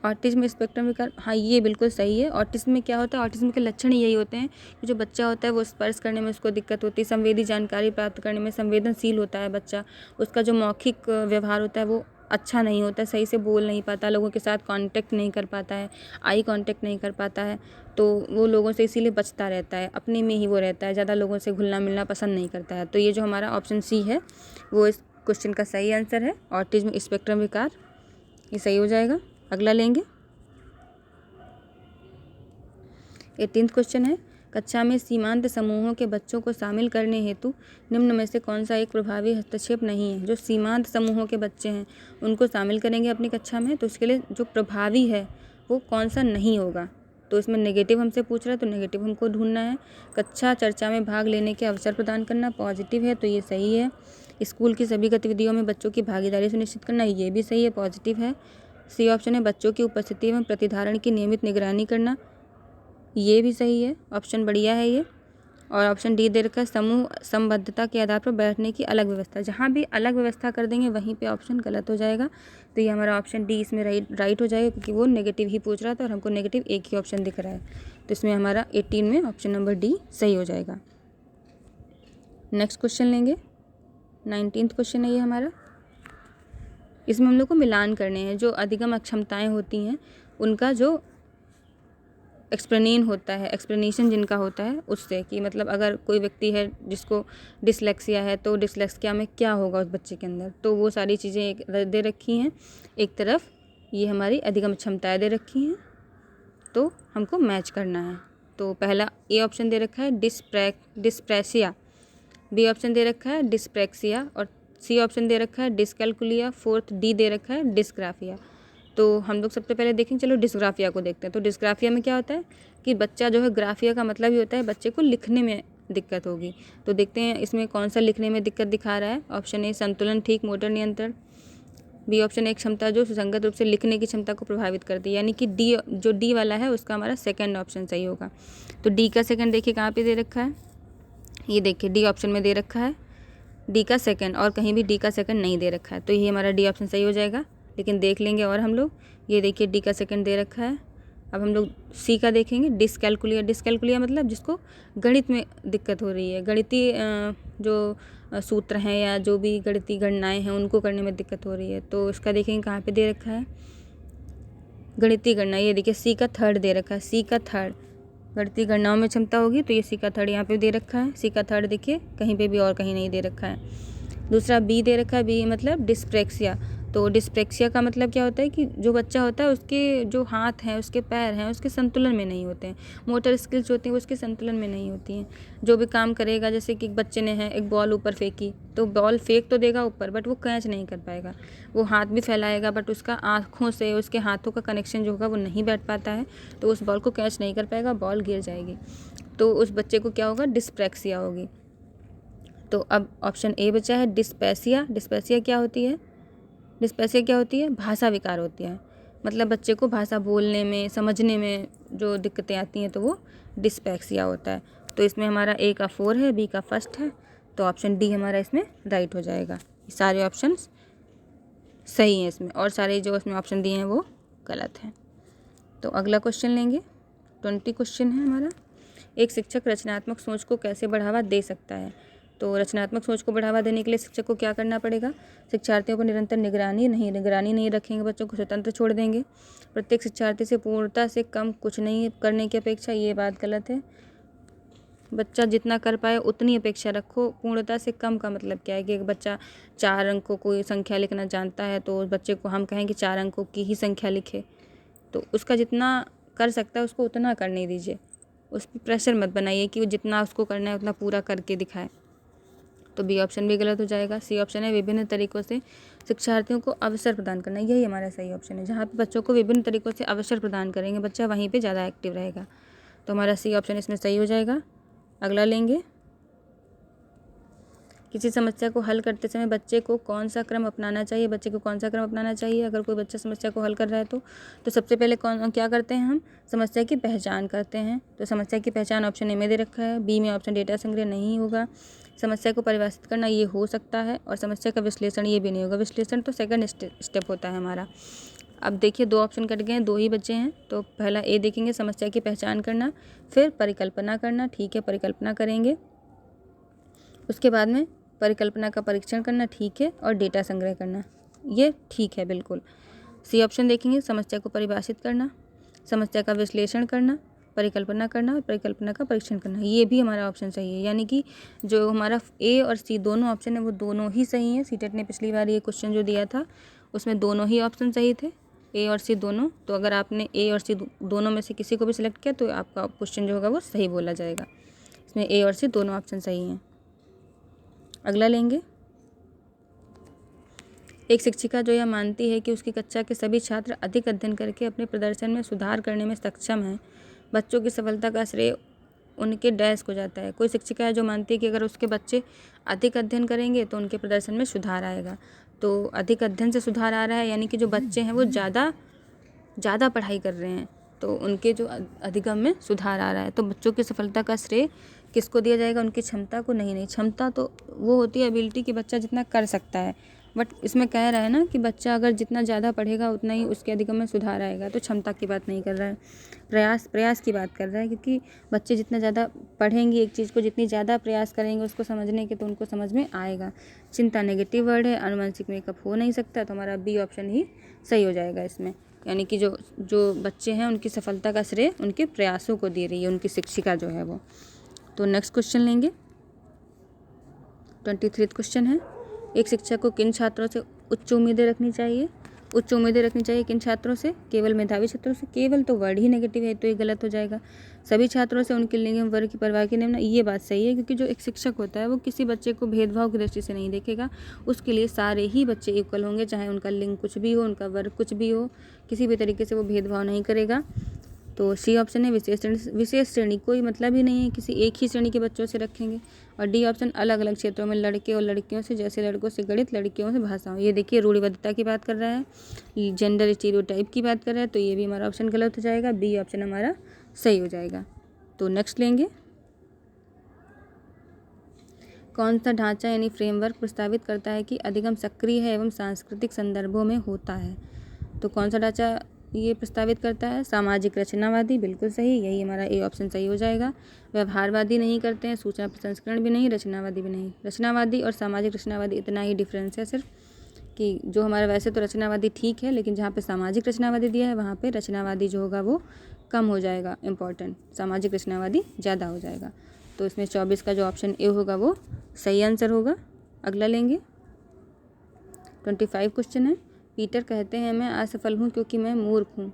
A: ऑटिज्म स्पेक्ट्रम विकार, हाँ ये बिल्कुल सही है। ऑटिज्म में क्या होता है, ऑटिज्म के लक्षण यही होते हैं कि जो बच्चा होता है वो स्पर्श करने में उसको दिक्कत होती है, संवेदी जानकारी प्राप्त करने में संवेदनशील होता है बच्चा, उसका जो मौखिक व्यवहार होता है वो अच्छा नहीं होता है, सही से बोल नहीं पाता, लोगों के साथ कांटेक्ट नहीं कर पाता है, आई कांटेक्ट नहीं कर पाता है, तो वो लोगों से इसीलिए बचता रहता है, अपने में ही वो रहता है, ज़्यादा लोगों से घुलना मिलना पसंद नहीं करता है। तो ये जो हमारा ऑप्शन सी है वो इस क्वेश्चन का सही आंसर है, ऑटिज्म स्पेक्ट्रम विकार, ये सही हो जाएगा। अगला लेंगे, 18वां क्वेश्चन है, कक्षा में सीमांत समूहों के बच्चों को शामिल करने हेतु निम्न में से कौन सा एक प्रभावी हस्तक्षेप नहीं है। जो सीमांत समूहों के बच्चे हैं उनको शामिल करेंगे अपनी कक्षा में, तो उसके लिए जो प्रभावी है वो कौन सा नहीं होगा। तो इसमें नेगेटिव हमसे पूछ रहा है, तो नेगेटिव हमको ढूंढना है। कक्षा चर्चा में भाग लेने के अवसर प्रदान करना, पॉजिटिव है तो ये सही है। स्कूल की सभी गतिविधियों में बच्चों की भागीदारी सुनिश्चित करना, ये भी सही है, पॉजिटिव है। सी ऑप्शन है बच्चों की उपस्थिति एवं प्रतिधारण की नियमित निगरानी करना, ये भी सही है, ऑप्शन बढ़िया है ये। और ऑप्शन डी दे रखा है समूह संबद्धता के आधार पर बैठने की अलग व्यवस्था। जहाँ भी अलग व्यवस्था कर देंगे वहीं पे ऑप्शन गलत हो जाएगा। तो ये हमारा ऑप्शन डी इसमें राइट हो जाएगा, क्योंकि वो नेगेटिव ही पूछ रहा था और हमको नेगेटिव एक ही ऑप्शन दिख रहा है। तो इसमें हमारा 18 में ऑप्शन नंबर डी सही हो जाएगा। नेक्स्ट क्वेश्चन लेंगे, 19th क्वेश्चन है ये हमारा। इसमें हम लोग को मिलान करने हैं जो अधिगम अक्षमताएँ होती हैं उनका जो एक्सप्लेनेशन जिनका होता है उससे, कि मतलब अगर कोई व्यक्ति है जिसको डिसलेक्सिया है तो डिसलेक्सिया में क्या होगा उस बच्चे के अंदर, तो वो सारी चीज़ें एक दे रखी हैं। एक तरफ ये हमारी अधिगम क्षमताएँ दे रखी हैं, तो हमको मैच करना है। तो पहला ए ऑप्शन दे रखा है डिस्प्रेसिया, बी ऑप्शन दे रखा है डिस्प्रेक्सिया और सी ऑप्शन दे रखा है डिसकैल्कुलिया, फोर्थ डी दे रखा है डिस्ग्राफिया। तो हम लोग सबसे पहले देखें, चलो डिस्ग्राफिया को देखते हैं। तो डिस्ग्राफिया में क्या होता है कि बच्चा जो है, ग्राफिया का मतलब ही होता है बच्चे को लिखने में दिक्कत होगी। तो देखते हैं इसमें कौन सा लिखने में दिक्कत दिखा रहा है। ऑप्शन ए संतुलन ठीक मोटर नियंत्रण, बी ऑप्शन एक क्षमता जो सुसंगत रूप से लिखने की क्षमता को प्रभावित करती है, यानी कि डी जो डी वाला है उसका हमारा सेकंड ऑप्शन सही होगा। तो डी का सेकंड देखिए कहाँ पे दे रखा है, ये देखिए डी ऑप्शन में दे रखा है डी का सेकंड, और कहीं भी डी का सेकंड नहीं दे रखा है, तो ये हमारा डी ऑप्शन सही हो जाएगा। लेकिन देख लेंगे और हम लोग, ये देखिए डी का सेकंड दे रखा है। अब हम लोग सी का देखेंगे डिस्कैल्कुलिया मतलब जिसको गणित में दिक्कत हो रही है, गणितीय जो सूत्र हैं या जो भी गणितीय गणनाएं हैं उनको करने में दिक्कत हो रही है। तो इसका देखेंगे कहाँ पे दे रखा है गणितीय गणना, ये देखिए सी का थर्ड दे रखा है, सी का थर्ड गणितीय गणनाओं में क्षमता होगी, तो ये सी का थर्ड यहाँ पे दे रखा है। सी का थर्ड देखिए कहीं पे भी और कहीं नहीं दे रखा है। दूसरा बी दे रखा है, बी मतलब डिस्प्रेक्सिया। तो डिस्प्रेक्सिया का मतलब क्या होता है कि जो बच्चा होता है उसके जो हाथ हैं उसके पैर हैं उसके संतुलन में नहीं होते हैं, मोटर स्किल्स होती हैं वो उसके संतुलन में नहीं होती हैं। जो भी काम करेगा, जैसे कि एक बच्चे ने है एक बॉल ऊपर फेंकी, तो बॉल फेंक तो देगा ऊपर बट वो कैच नहीं कर पाएगा। वो हाथ भी फैलाएगा बट उसका आँखों से उसके हाथों का कनेक्शन जो होगा वो नहीं बैठ पाता है, तो उस बॉल को कैच नहीं कर पाएगा, बॉल गिर जाएगी। तो उस बच्चे को क्या होगा, डिस्प्रेक्सिया होगी। तो अब ऑप्शन ए बचा है डिस्पेसिया। डिस्पेसिया क्या होती है, डिस्पेसिया क्या होती है, भाषा विकार होती है, मतलब बच्चे को भाषा बोलने में समझने में जो दिक्कतें आती हैं तो वो डिस्पेक्सिया होता है। तो इसमें हमारा ए का 4 है, बी का फर्स्ट है, तो ऑप्शन डी हमारा इसमें राइट हो जाएगा। सारे ऑप्शंस सही हैं इसमें, और सारे जो इसमें ऑप्शन दिए हैं वो गलत हैं। तो अगला क्वेश्चन लेंगे, 20 क्वेश्चन है हमारा। एक शिक्षक रचनात्मक सोच को कैसे बढ़ावा दे सकता है। तो रचनात्मक सोच को बढ़ावा देने के लिए शिक्षक को क्या करना पड़ेगा, शिक्षार्थियों पर निरंतर निगरानी नहीं रखेंगे, बच्चों को स्वतंत्र छोड़ देंगे। प्रत्येक शिक्षार्थी से पूर्णता से कम कुछ नहीं करने की अपेक्षा, ये बात गलत है। बच्चा जितना कर पाए उतनी अपेक्षा रखो। पूर्णता से कम का मतलब क्या है कि एक बच्चा 4 अंकों कोई संख्या लिखना जानता है तो उस बच्चे को हम कहें कि 4 अंकों की ही संख्या लिखे, तो उसका जितना कर सकता है उसको उतना करने दीजिए। उस पर प्रेशर मत बनाइए कि वो जितना उसको करना है उतना पूरा करके दिखाए। तो बी ऑप्शन भी गलत हो जाएगा। सी ऑप्शन है विभिन्न तरीकों से शिक्षार्थियों को अवसर प्रदान करना, यही हमारा सही ऑप्शन है। जहाँ पे बच्चों को विभिन्न तरीकों से अवसर प्रदान करेंगे बच्चा वहीं पे ज़्यादा एक्टिव रहेगा, तो हमारा सी ऑप्शन इसमें सही हो जाएगा। अगला लेंगे, किसी समस्या को हल करते समय बच्चे को कौन सा क्रम अपनाना चाहिए। बच्चे को कौन सा क्रम अपनाना चाहिए, अगर कोई बच्चा समस्या को हल कर रहा है तो सबसे पहले क्या करते हैं, हम समस्या की पहचान करते हैं। तो समस्या की पहचान ऑप्शन ए में दे रखा है, बी में ऑप्शन डेटा संग्रह नहीं होगा, समस्या को परिभाषित करना ये हो सकता है, और समस्या का विश्लेषण ये भी नहीं होगा। विश्लेषण तो सेकंड स्टेप होता है हमारा। अब देखिए 2 ऑप्शन कट गए हैं, 2 ही बचे हैं। तो पहला ए देखेंगे, समस्या की पहचान करना, फिर परिकल्पना करना, ठीक है परिकल्पना करेंगे। उसके बाद में परिकल्पना का परीक्षण करना, ठीक है, और डेटा संग्रह करना, ये ठीक है बिल्कुल। सी ऑप्शन देखेंगे, समस्या को परिभाषित करना, समस्या का विश्लेषण करना, परिकल्पना करना और परिकल्पना का परीक्षण करना, ये भी हमारा ऑप्शन सही है। यानी कि जो हमारा ए और सी दोनों ऑप्शन है वो दोनों ही सही हैं। सीटेट ने पिछली बार ये क्वेश्चन जो दिया था उसमें दोनों ही ऑप्शन सही थे, ए और सी दोनों। तो अगर आपने ए और सी दोनों में से किसी को भी सिलेक्ट किया तो आपका क्वेश्चन जो होगा वो सही बोला जाएगा। इसमें ए और सी दोनों ऑप्शन सही हैं। अगला लेंगे, एक शिक्षिका जो यह मानती है कि उसकी कक्षा के सभी छात्र अधिक अध्ययन करके अपने प्रदर्शन में सुधार करने में सक्षम हैं, बच्चों की सफलता का श्रेय उनके डैश को जाता है। कोई शिक्षिका है जो मानती है कि अगर उसके बच्चे अधिक अध्ययन करेंगे तो उनके प्रदर्शन में सुधार आएगा। तो अधिक अध्ययन से सुधार आ रहा है, यानी कि जो बच्चे हैं वो ज़्यादा पढ़ाई कर रहे हैं, तो उनके जो अधिगम में सुधार आ रहा है। तो बच्चों की सफलता का श्रेय किसको दिया जाएगा? उनकी क्षमता को। नहीं, क्षमता तो वो होती है एबिलिटी कि बच्चा जितना कर सकता है, बट इसमें कह रहा है ना कि बच्चा अगर जितना ज़्यादा पढ़ेगा उतना ही उसके अधिगम में सुधार आएगा। तो क्षमता की बात नहीं कर रहा है, प्रयास की बात कर रहा है, क्योंकि बच्चे जितना ज़्यादा पढ़ेंगे एक चीज़ को, जितनी ज़्यादा प्रयास करेंगे उसको समझने के, तो उनको समझ में आएगा। चिंता नेगेटिव वर्ड है, अनुवांशिक मेकअप हो नहीं सकता, तो हमारा बी ऑप्शन ही सही हो जाएगा इसमें। यानी कि जो बच्चे हैं उनकी सफलता का श्रेय उनके प्रयासों को दे रही है उनकी शिक्षिका जो है वो। तो नेक्स्ट क्वेश्चन लेंगे, 23 क्वेश्चन है, एक शिक्षक को किन छात्रों से उच्च उम्मीदें रखनी चाहिए? उच्च उम्मीदें रखनी चाहिए किन छात्रों से? केवल मेधावी छात्रों से। केवल तो वर्ड ही नेगेटिव है, तो ये गलत हो जाएगा। सभी छात्रों से उनके लिंग एवं वर्ग की परवाह किए नहीं, ये बात सही है, क्योंकि जो एक शिक्षक होता है वो किसी बच्चे को भेदभाव की दृष्टि से नहीं देखेगा। उसके लिए सारे ही बच्चे इक्वल होंगे, चाहे उनका लिंग कुछ भी हो, उनका वर्ग कुछ भी हो, किसी भी तरीके से वो भेदभाव नहीं करेगा। तो सी ऑप्शन है विशेष श्रेणी, कोई मतलब ही नहीं है किसी एक ही श्रेणी के बच्चों से रखेंगे। और डी ऑप्शन अलग अलग क्षेत्रों में लड़के और लड़कियों से, जैसे लड़कों से गणित, लड़कियों से भाषाओं। ये देखिए रूढ़िबद्धता की बात कर रहा है, जेंडर स्टीरियोटाइप की बात कर रहा है, तो ये भी हमारा ऑप्शन गलत हो जाएगा, बी ऑप्शन हमारा सही हो जाएगा। तो नेक्स्ट लेंगे, कौन सा ढांचा यानी फ्रेमवर्क प्रस्तावित करता है कि अधिगम सक्रिय है एवं सांस्कृतिक संदर्भों में होता है? तो कौन सा ढांचा ये प्रस्तावित करता है? सामाजिक रचनावादी, बिल्कुल सही, यही हमारा ए ऑप्शन सही हो जाएगा। व्यवहारवादी नहीं करते हैं, सूचना प्रसंस्करण भी नहीं, रचनावादी भी नहीं। रचनावादी और सामाजिक रचनावादी इतना ही डिफरेंस है सिर्फ, कि जो हमारा वैसे तो रचनावादी ठीक है, लेकिन जहाँ पे सामाजिक रचनावादी दिया है वहाँ पे रचनावादी जो होगा वो कम हो जाएगा इम्पॉर्टेंट, सामाजिक रचनावादी ज़्यादा हो जाएगा। तो इसमें 24 का जो ऑप्शन ए होगा वो सही आंसर होगा। अगला लेंगे, 25 क्वेश्चन है, पीटर कहते हैं मैं असफल हूँ क्योंकि मैं मूर्ख हूँ,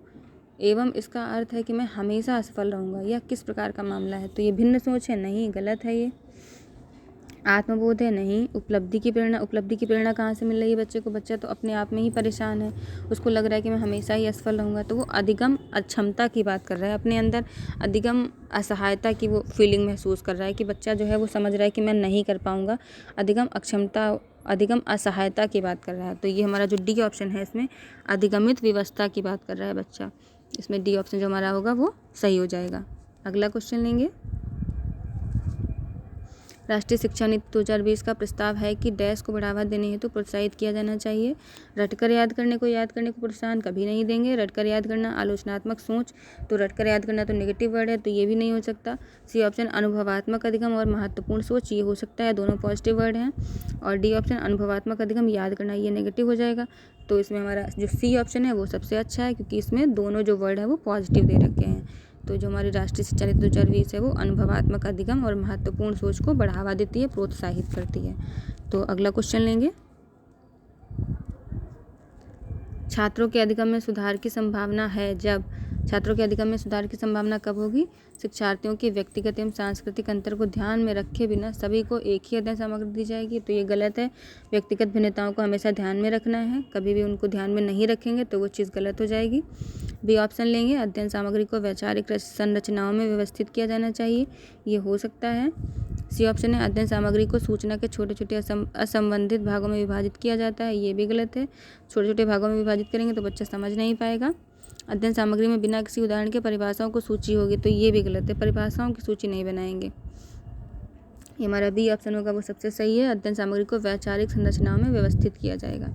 A: एवं इसका अर्थ है कि मैं हमेशा असफल रहूँगा, यह किस प्रकार का मामला है? तो ये भिन्न सोच है, नहीं, गलत है। ये आत्मबोध है, नहीं। उपलब्धि की प्रेरणा कहाँ से मिल रही है बच्चे को? बच्चा तो अपने आप में ही परेशान है, उसको लग रहा है कि मैं हमेशा ही असफल रहूँगा, तो वो अधिगम अक्षमता की बात कर रहा है, अपने अंदर अधिगम असहायता की वो फीलिंग महसूस कर रहा है कि बच्चा जो है वो समझ रहा है कि मैं नहीं कर पाऊँगा, अधिगम अक्षमता, अधिगम असहायता की बात कर रहा है। तो ये हमारा जो डी ऑप्शन है इसमें अधिगमित व्यवस्था की बात कर रहा है बच्चा, इसमें डी ऑप्शन जो हमारा होगा वो सही हो जाएगा। अगला क्वेश्चन लेंगे, राष्ट्रीय शिक्षा नीति 2020 का प्रस्ताव है कि डैश को बढ़ावा देने हेतु प्रोत्साहित किया जाना चाहिए। रटकर याद करने को प्रोत्साहन कभी नहीं देंगे। रटकर याद करना, आलोचनात्मक सोच, तो रटकर याद करना तो नेगेटिव वर्ड है, तो ये भी नहीं हो सकता। सी ऑप्शन अनुभवात्मक अधिगम और महत्वपूर्ण सोच, ये हो सकता है, दोनों पॉजिटिव वर्ड हैं। और डी ऑप्शन अनुभवात्मक अधिगम, याद करना, ये नेगेटिव हो जाएगा। तो इसमें हमारा जो सी ऑप्शन है वो सबसे अच्छा है, क्योंकि इसमें दोनों जो वर्ड है वो पॉजिटिव दे रखे हैं। तो जो हमारी राष्ट्रीय शिक्षा नीति 2020 है वो अनुभवात्मक अधिगम और महत्वपूर्ण सोच को बढ़ावा देती है, प्रोत्साहित करती है। तो अगला क्वेश्चन लेंगे, छात्रों के अधिगम में सुधार की संभावना है जब, छात्रों के अधिगम में सुधार की संभावना कब होगी? शिक्षार्थियों के व्यक्तिगत एवं सांस्कृतिक अंतर को ध्यान में रखे बिना सभी को एक ही अध्ययन सामग्री दी जाएगी, तो ये गलत है। व्यक्तिगत भिन्नताओं को हमेशा ध्यान में रखना है, कभी भी उनको ध्यान में नहीं रखेंगे तो वो चीज़ गलत हो जाएगी। बी ऑप्शन लेंगे, अध्ययन सामग्री को वैचारिक संरचनाओं में व्यवस्थित किया जाना चाहिए, ये हो सकता है। सी ऑप्शन है, अध्ययन सामग्री को सूचना के छोटे छोटे असंबंधित भागों में विभाजित किया जाता है, ये भी गलत है। छोटे छोटे भागों में विभाजित करेंगे तो बच्चा समझ नहीं पाएगा। अध्ययन सामग्री में बिना किसी उदाहरण के परिभाषाओं को सूची होगी, तो ये भी गलत है, परिभाषाओं की सूची नहीं बनाएंगे। ये हमारा बी ऑप्शन होगा वो सबसे सही है, अध्ययन सामग्री को वैचारिक संरचनाओं में व्यवस्थित किया जाएगा,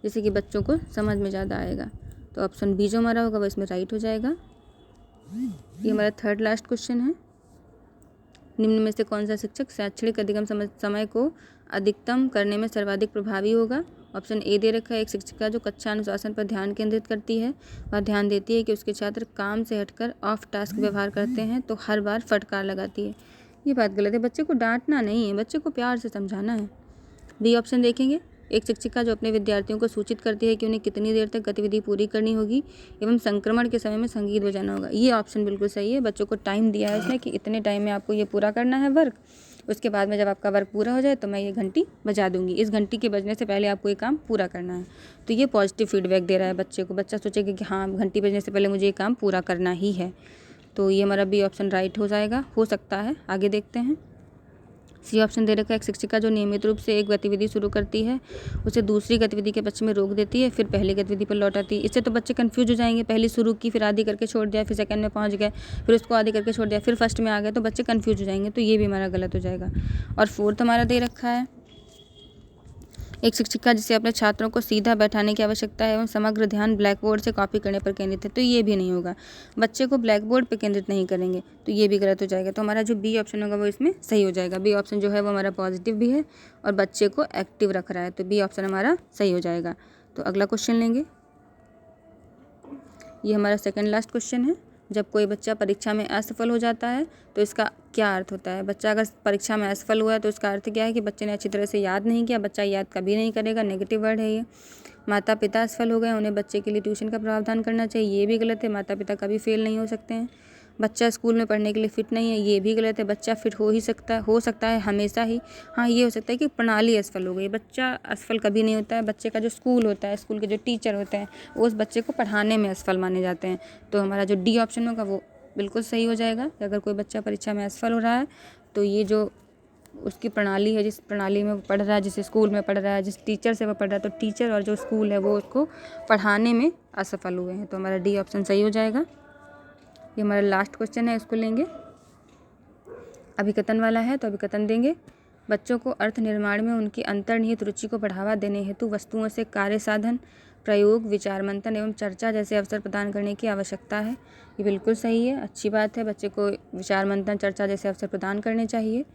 A: जिससे कि बच्चों को समझ में ज़्यादा आएगा। तो ऑप्शन बी जो हमारा होगा वो इसमें राइट हो जाएगा। ये हमारा थर्ड लास्ट क्वेश्चन है, निम्न में से कौन सा शिक्षक शैक्षणिक अधिगम समय को अधिकतम करने में सर्वाधिक प्रभावी होगा? ऑप्शन ए दे रखा है, एक शिक्षिका जो कक्षा अनुशासन पर ध्यान केंद्रित करती है, वह ध्यान देती है कि उसके छात्र काम से हटकर ऑफ टास्क व्यवहार करते हैं तो हर बार फटकार लगाती है। ये बात गलत है, बच्चे को डांटना नहीं है, बच्चे को प्यार से समझाना है। बी ऑप्शन देखेंगे, एक शिक्षिका जो अपने विद्यार्थियों को सूचित करती है कि उन्हें कितनी देर तक गतिविधि पूरी करनी होगी एवं संक्रमण के समय में संगीत बजाना होगा। ये ऑप्शन बिल्कुल सही है। बच्चों को टाइम दिया है इसने कि इतने टाइम में आपको ये पूरा करना है वर्क, उसके बाद में जब आपका वर्क पूरा हो जाए तो मैं ये घंटी बजा दूंगी, इस घंटी के बजने से पहले आपको ये काम पूरा करना है। तो ये पॉजिटिव फीडबैक दे रहा है बच्चे को। बच्चा सोचेगा कि हाँ, घंटी बजने से पहले मुझे ये काम पूरा करना ही है। तो ये हमारा बी ऑप्शन राइट हो जाएगा, हो सकता है। आगे देखते हैं। सी ऑप्शन दे रखा है, एक शिक्षिका जो नियमित रूप से एक गतिविधि शुरू करती है उसे दूसरी गतिविधि के पक्ष में रोक देती है, फिर पहली गतिविधि पर लौट आती है। इससे तो बच्चे कंफ्यूज हो जाएंगे, पहली शुरू की, फिर आधी करके छोड़ दिया, फिर सेकंड में पहुंच गए, फिर उसको आधी करके छोड़ दिया, फिर फर्स्ट में आ गए, तो बच्चे कंफ्यूज हो जाएंगे। तो ये भी हमारा गलत हो जाएगा। और फोर्थ हमारा दे रखा है, एक शिक्षिका जिसे अपने छात्रों को सीधा बैठाने की आवश्यकता है एवं समग्र ध्यान ब्लैक बोर्ड से कॉपी करने पर केंद्रित है। तो ये भी नहीं होगा, बच्चे को ब्लैक बोर्ड पर केंद्रित नहीं करेंगे, तो ये भी गलत हो जाएगा। तो हमारा जो बी ऑप्शन होगा वो इसमें सही हो जाएगा। बी ऑप्शन जो है वो हमारा पॉजिटिव भी है और बच्चे को एक्टिव रख रहा है, तो बी ऑप्शन हमारा सही हो जाएगा। तो अगला क्वेश्चन लेंगे। ये हमारा सेकेंड लास्ट क्वेश्चन है। जब कोई बच्चा परीक्षा में असफल हो जाता है तो इसका क्या अर्थ होता है? बच्चा अगर परीक्षा में असफल हुआ है तो इसका अर्थ क्या है कि बच्चे ने अच्छी तरह से याद नहीं किया, बच्चा याद कभी नहीं करेगा, नेगेटिव वर्ड है ये। माता पिता असफल हो गए, उन्हें बच्चे के लिए ट्यूशन का प्रावधान करना चाहिए, ये भी गलत है। माता पिता कभी फेल नहीं हो सकते हैं। बच्चा स्कूल में पढ़ने के लिए फ़िट नहीं है, ये भी गलत है। बच्चा फिट हो सकता है हमेशा ही। हाँ, ये हो सकता है कि प्रणाली असफल हो गई। बच्चा असफल कभी नहीं होता है। बच्चे का जो स्कूल होता है, स्कूल के जो टीचर होते हैं, वो उस बच्चे को पढ़ाने में असफल माने जाते हैं। तो हमारा जो डी ऑप्शन होगा वो बिल्कुल सही हो जाएगा। अगर कोई बच्चा परीक्षा में असफल हो रहा है तो ये जो उसकी प्रणाली है, जिस प्रणाली में वो पढ़ रहा है, जिस स्कूल में पढ़ रहा है, जिस टीचर से वो पढ़ रहा है, तो टीचर और जो स्कूल है वो उसको पढ़ाने में असफल हुए हैं। तो हमारा डी ऑप्शन सही हो जाएगा। ये हमारा लास्ट क्वेश्चन है, इसको लेंगे। अभिकथन वाला है तो अभिकथन देंगे। बच्चों को अर्थ निर्माण में उनकी अंतर्निहित रुचि को बढ़ावा देने हेतु वस्तुओं से कार्य साधन, प्रयोग, विचार मंथन एवं चर्चा जैसे अवसर प्रदान करने की आवश्यकता है। ये बिल्कुल सही है, अच्छी बात है। बच्चे को विचार मंथन, चर्चा जैसे अवसर प्रदान करने चाहिए।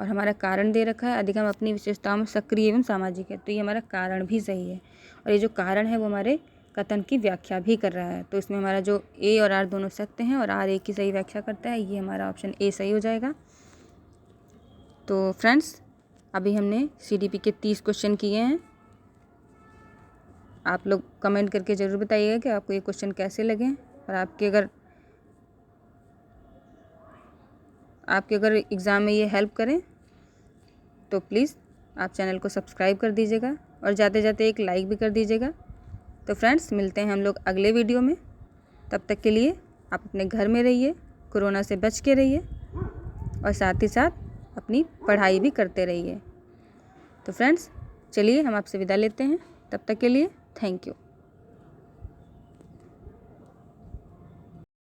A: और हमारा कारण दे रखा है, अधिगम अपनी विशेषताओं में सक्रिय एवं सामाजिक है, तो ये हमारा कारण भी सही है। और ये जो कारण है वो हमारे कथन की व्याख्या भी कर रहा है। तो इसमें हमारा जो ए और आर दोनों सत्य हैं और आर ए की सही व्याख्या करता है। ये हमारा ऑप्शन ए सही हो जाएगा। तो फ्रेंड्स, अभी हमने CDP के 30 क्वेश्चन किए हैं। आप लोग कमेंट करके ज़रूर बताइएगा कि आपको ये क्वेश्चन कैसे लगे। और आपके अगर एग्ज़ाम में ये हेल्प करें तो प्लीज़ आप चैनल को सब्सक्राइब कर दीजिएगा और जाते जाते एक लाइक भी कर दीजिएगा। तो फ्रेंड्स, मिलते हैं हम लोग अगले वीडियो में। तब तक के लिए आप अपने घर में रहिए, कोरोना से बच के रहिए और साथ ही साथ अपनी पढ़ाई भी करते रहिए। तो फ्रेंड्स, चलिए हम आपसे विदा लेते हैं। तब तक के लिए थैंक यू।